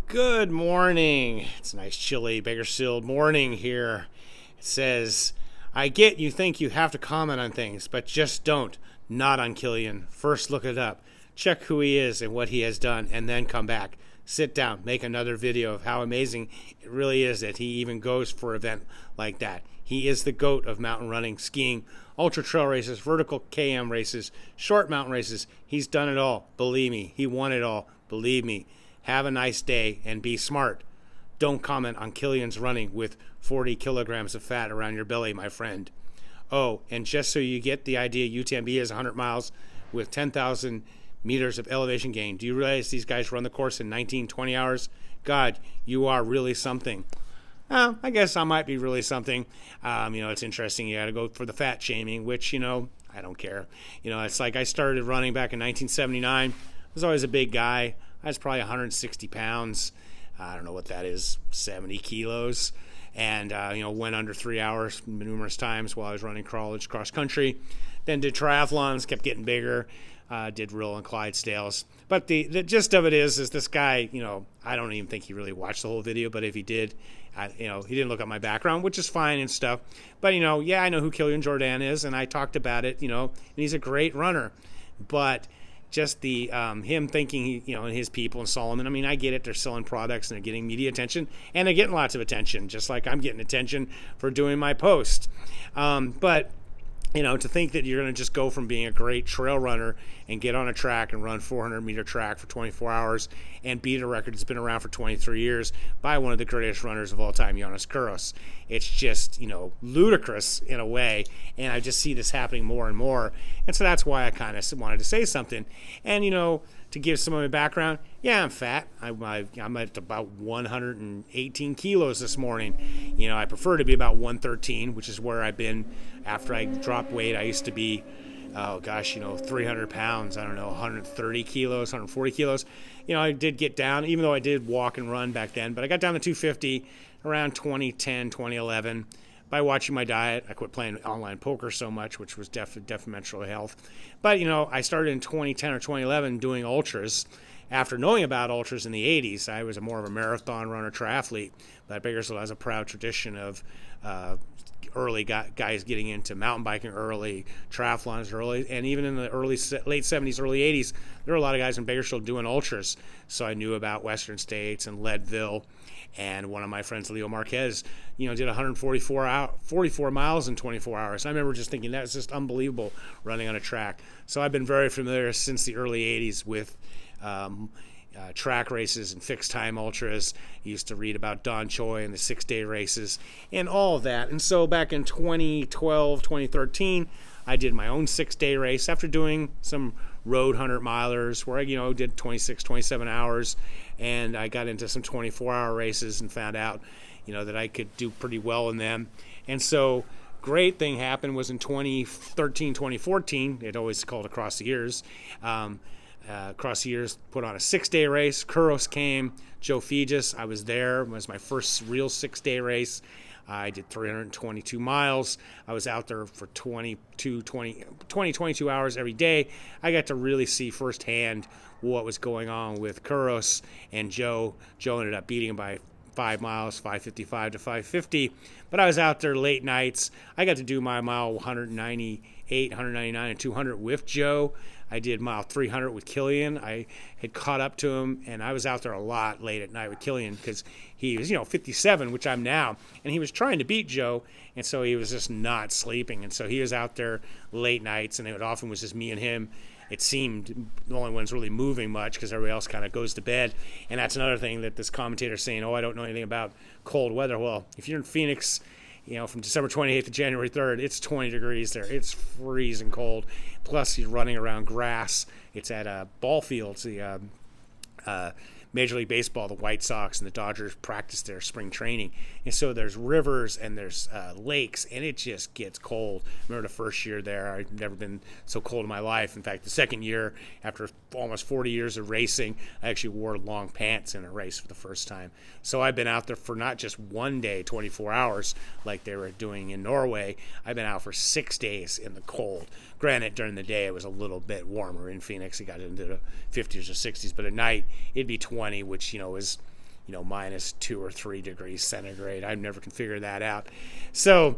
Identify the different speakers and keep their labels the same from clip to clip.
Speaker 1: Good morning. It's a nice chilly Bakersfield morning here. It says, I get you think you have to comment on things, but just don't. Not on Kilian. First look it up. Check who he is and what he has done, and then come back. Sit down, make another video of how amazing it really is that he even goes for an event like that. He is the GOAT of mountain running, skiing, ultra trail races, vertical KM races, short mountain races. He's done it all. Believe me. He won it all. Believe me. Have a nice day and be smart. Don't comment on Kilian's running with 40 kilograms of fat around your belly, my friend. Oh, and just so you get the idea, Utmb is 100 miles with 10,000 meters of elevation gain. Do you realize these guys run the course in 19, 20 hours? God, you are really something. I guess I might be really something. It's interesting. You got to go for the fat shaming, which, I don't care. It's like I started running back in 1979. I was always a big guy. I was probably 160 pounds. I don't know what that is, 70 kilos. And, went under 3 hours numerous times while I was running college cross country. Then did triathlons, kept getting bigger. Did Rill and Clydesdales. But the gist of it is this guy, I don't even think he really watched the whole video. But if he did, he didn't look at my background, which is fine and stuff. But, I know who Kilian Jordan is. And I talked about it, and he's a great runner. But just the him thinking and his people and Solomon. I mean, I get it. They're selling products and they're getting media attention, and they're getting lots of attention, just like I'm getting attention for doing my post. But to think that you're going to just go from being a great trail runner and get on a track and run 400-meter track for 24 hours and beat a record that's been around for 23 years by one of the greatest runners of all time, Yiannis Kouros. It's just, ludicrous in a way, and I just see this happening more and more. And so that's why I kind of wanted to say something. And, to give some of my background, yeah, I'm fat. I'm at about 118 kilos this morning. I prefer to be about 113, which is where I've been after I dropped weight. I used to be, 300 pounds. I don't know, 130 kilos, 140 kilos. I did get down, even though I did walk and run back then, but I got down to 250 around 2010, 2011. By watching my diet, I quit playing online poker so much, which was detrimental to health. But, I started in 2010 or 2011 doing ultras. After knowing about ultras in the 80s, I was more of a marathon runner, triathlete. But Bakersfield has a proud tradition of early guys getting into mountain biking early, triathlons early, and even in the late 70s, early 80s, there were a lot of guys in Bakersfield doing ultras. So I knew about Western States and Leadville. And one of my friends, Leo Marquez, did 44 miles in 24 hours. I remember just thinking that's just unbelievable running on a track. So I've been very familiar since the early 80s with track races and fixed time ultras. I used to read about Don Choi and the 6-day races and all of that. And so back in 2012, 2013, I did my own 6-day race after doing some road 100-milers where I, did 26, 27 hours. And I got into some 24-hour races and found out, that I could do pretty well in them. And so great thing happened was in 2013, 2014, it always called Across the Years. Across the Years put on a 6-day race. Kouros came, Joe Fegis, I was there. It was my first real 6-day race. I did 322 miles. I was out there for 22 hours every day. I got to really see firsthand what was going on with Kouros and Joe. Joe ended up beating him by 5 miles, 5:55 to 5:50. But I was out there late nights. I got to do my mile 198, 199, and 200 with Joe. I did mile 300 with Kilian. I had caught up to him, and I was out there a lot late at night with Kilian because he was, 57, which I'm now, and he was trying to beat Joe, and so he was just not sleeping. And so he was out there late nights, and it often was just me and him. It seemed the only ones really moving much because everybody else kind of goes to bed. And that's another thing that this commentator is saying, I don't know anything about cold weather. Well, if you're in Phoenix, from December 28th to January 3rd, it's 20 degrees there. It's freezing cold. Plus, you're running around grass. It's at ball fields. The Major League Baseball, the White Sox and the Dodgers practice their spring training. And so there's rivers and there's lakes, and it just gets cold. I remember the first year there, I'd never been so cold in my life. In fact, the second year, after almost 40 years of racing, I actually wore long pants in a race for the first time. So I've been out there for not just one day, 24 hours, like they were doing in Norway. I've been out for 6 days in the cold. Granted, during the day, it was a little bit warmer in Phoenix. It got into the 50s or 60s, but at night, it'd be 20, which, is, -2 or 3 degrees centigrade. I never can figure that out. So,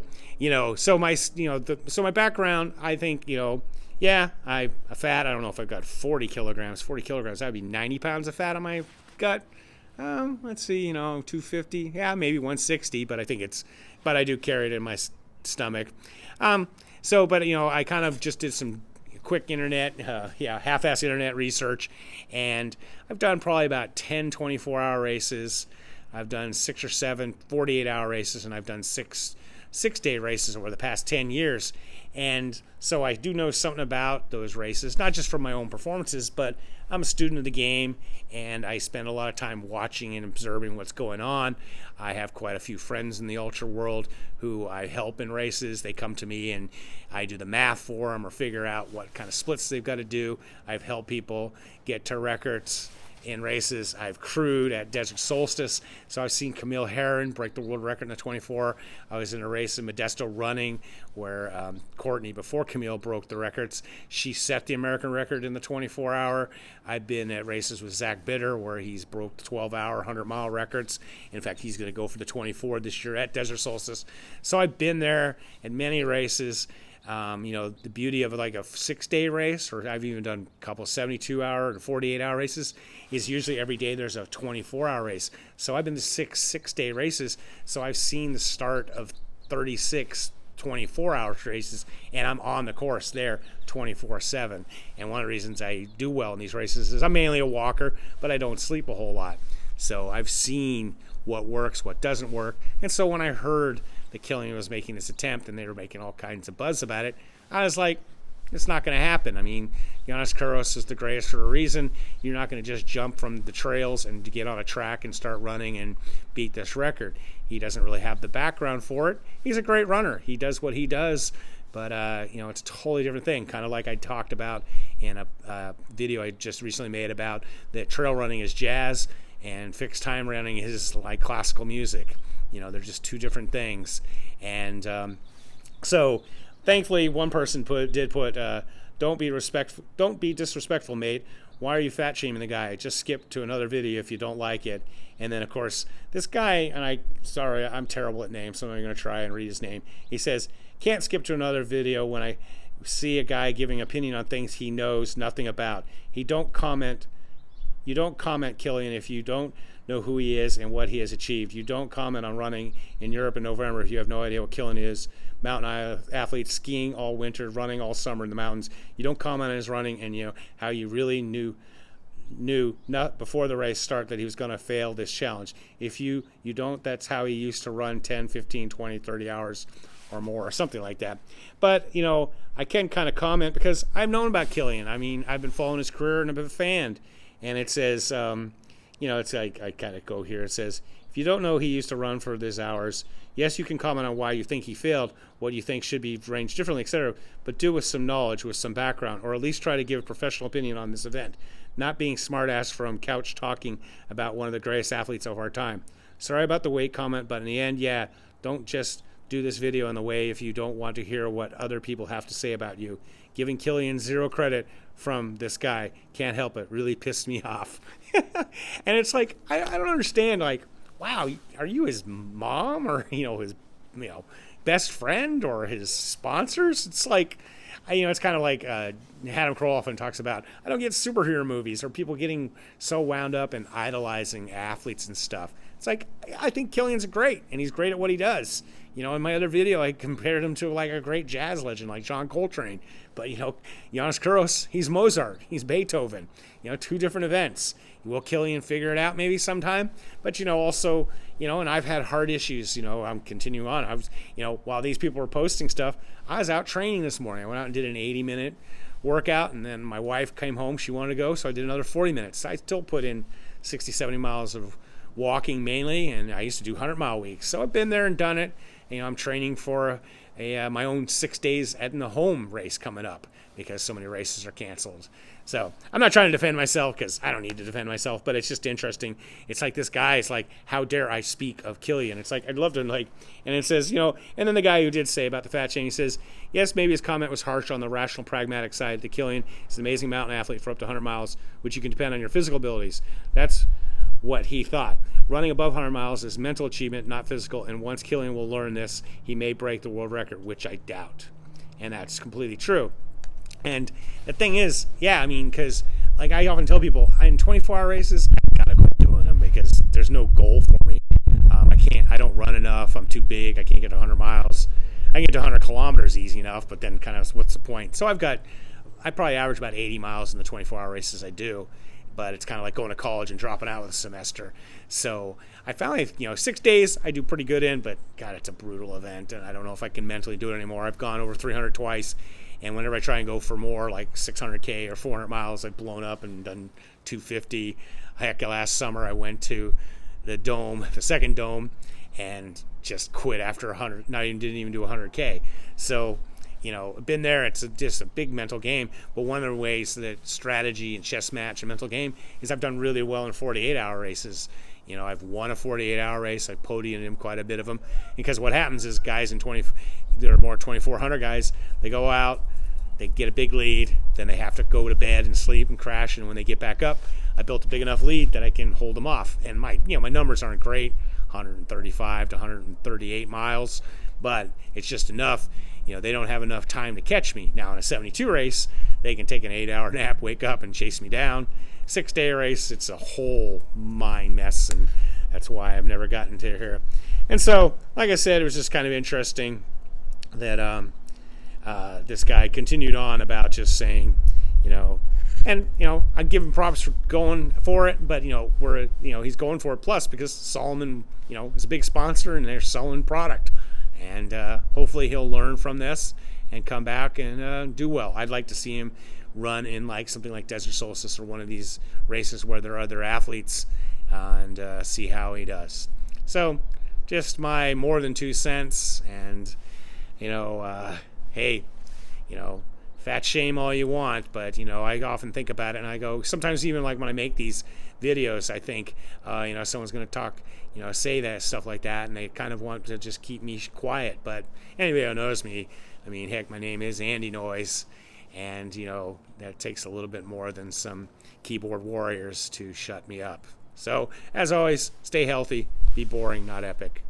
Speaker 1: so my background, I think, I'm fat. I don't know if I've got 40 kilograms. 40 kilograms, that would be 90 pounds of fat on my gut. Let's see, 250. Yeah, maybe 160, but but I do carry it in my stomach. I kind of just did some quick internet, half-ass internet research, and I've done probably about 10 24-hour races. I've done 6 or 7 48-hour races, and I've done six-day races over the past 10 years. And so I do know something about those races, not just from my own performances, but I'm a student of the game, and I spend a lot of time watching and observing what's going on. I have quite a few friends in the ultra world who I help in races. They come to me, and I do the math for them or figure out what kind of splits they've got to do. I've helped people get to records in races. I've crewed at Desert Solstice, so I've seen Camille Herron break the world record in the 24. I was in a race in Modesto running where Courtney, before Camille broke the records, she set the American record in the 24-hour. I've been at races with Zach Bitter where he's broke the 12-hour 100-mile records. In fact, he's going to go for the 24 this year at Desert Solstice. So I've been there in many races. The beauty of like a 6-day race, or I've even done a couple 72-hour and 48-hour races, is usually every day there's a 24-hour race. So I've been to six-day races, so I've seen the start of 36 24-hour races, and I'm on the course there 24/7. And one of the reasons I do well in these races is I'm mainly a walker, but I don't sleep a whole lot. So I've seen what works, what doesn't work. And so when I heard that Kilian was making this attempt and they were making all kinds of buzz about it, I was like, it's not going to happen. I mean, Yiannis Kouros is the greatest for a reason. You're not going to just jump from the trails and get on a track and start running and beat this record. He doesn't really have the background for it. He's a great runner. He does what he does, but it's a totally different thing. Kind of like I talked about in a video I just recently made about that trail running is jazz and fixed time running is like classical music. They're just two different things. And so thankfully one person did put don't be disrespectful, mate. Why are you fat shaming the guy? Just skip to another video if you don't like it. And then of course this guy, and I'm terrible at names, so I'm going to try and read his name. He says, can't skip to another video when I see a guy giving opinion on things he knows nothing about. You don't comment Kilian if you don't know who he is and what he has achieved. You don't comment on running in Europe in November if you have no idea what Kilian is. Mountain athlete skiing all winter, running all summer in the mountains. You don't comment on his running and how you really knew not before the race start that he was going to fail this challenge. If you don't, that's how he used to run 10, 15, 20, 30 hours or more or something like that. But, I can kind of comment because I've known about Kilian. I mean, I've been following his career and I've been a fan. And it says, it's like I kind of go here. It says, if you don't know he used to run for these hours, yes, you can comment on why you think he failed, what you think should be arranged differently, etc. But do with some knowledge, with some background, or at least try to give a professional opinion on this event. Not being smartass from couch talking about one of the greatest athletes of our time. Sorry about the weight comment, but in the end, don't just do this video in the way if you don't want to hear what other people have to say about you. Giving Kilian zero credit from this guy, can't help it, really pissed me off. And it's like, I don't understand, like, wow, are you his mom or, his, best friend or his sponsors? It's like, it's kind of like Adam Kroll often talks about, I don't get superhero movies or people getting so wound up and idolizing athletes and stuff. It's like, I think Kilian's great, and he's great at what he does. In my other video, I compared him to like a great jazz legend like John Coltrane. But, Yiannis Kouros, he's Mozart, he's Beethoven. Two different events. Will Kilian figure it out maybe sometime? But, also, and I've had heart issues, I'm continuing on. I was, while these people were posting stuff, I was out training this morning. I went out and did an 80-minute workout, and then my wife came home. She wanted to go, so I did another 40 minutes. I still put in 60, 70 miles of walking mainly, and I used to do 100-mile weeks. So I've been there and done it. I'm training for my own 6 days at the home race coming up because so many races are canceled. So I'm not trying to defend myself because I don't need to defend myself, but it's just interesting. It's like this guy is like, how dare I speak of Kilian? It's like, I'd love to and it says, and then the guy who did say about the fat shaming, he says, yes, maybe his comment was harsh on the rational, pragmatic side. The Kilian is an amazing mountain athlete for up to 100 miles, which you can depend on your physical abilities. That's what he thought. running above 100 miles is mental achievement, not physical. And once Kilian will learn this, he may break the world record, which I doubt. And that's completely true. And the thing is, yeah, I mean, because like I often tell people, in 24-hour races, I gotta quit doing them because there's no goal for me. I don't run enough. I'm too big. I can't get 100 miles. I can get to 100 kilometers easy enough, but then kind of what's the point? So I probably average about 80 miles in the 24-hour races I do, but it's kind of like going to college and dropping out with a semester. So I found, 6 days I do pretty good in, but God, it's a brutal event, and I don't know if I can mentally do it anymore. I've gone over 300 twice, and whenever I try and go for more, like 600K or 400 miles, I've blown up and done 250. Heck, last summer I went to the dome, the second dome, and just quit after 100. Didn't even do 100K. So, been there. It's just a big mental game. But one of the ways that strategy and chess match and mental game is I've done really well in 48-hour races. I've won a 48-hour race. I've podiumed in quite a bit of them. Because what happens is guys there are more 2,400 guys. They go out, they get a big lead, then they have to go to bed and sleep and crash. And when they get back up, I built a big enough lead that I can hold them off. And my numbers aren't great, 135 to 138 miles, but it's just enough. They don't have enough time to catch me. Now in a 72 race, they can take an 8-hour nap, wake up, and chase me down. 6-day race, it's a whole mind mess, and that's why I've never gotten to here. And so, like I said, it was just kind of interesting that this guy continued on about just saying, and I give him props for going for it, but he's going for it plus because Salomon is a big sponsor and they're selling product, and hopefully he'll learn from this and come back and do well. I'd like to see him run in like something like Desert Solstice or one of these races where there are other athletes, and see how he does. So just my more than 2 cents, and hey, fat shame all you want, but I often think about it and I go, sometimes even like when I make these videos, I think someone's going to talk, say that stuff like that, and they kind of want to just keep me quiet. But anybody who knows me, I mean, heck, my name is Andy Noise, and that takes a little bit more than some keyboard warriors to shut me up. So as always, stay healthy, be boring, not epic.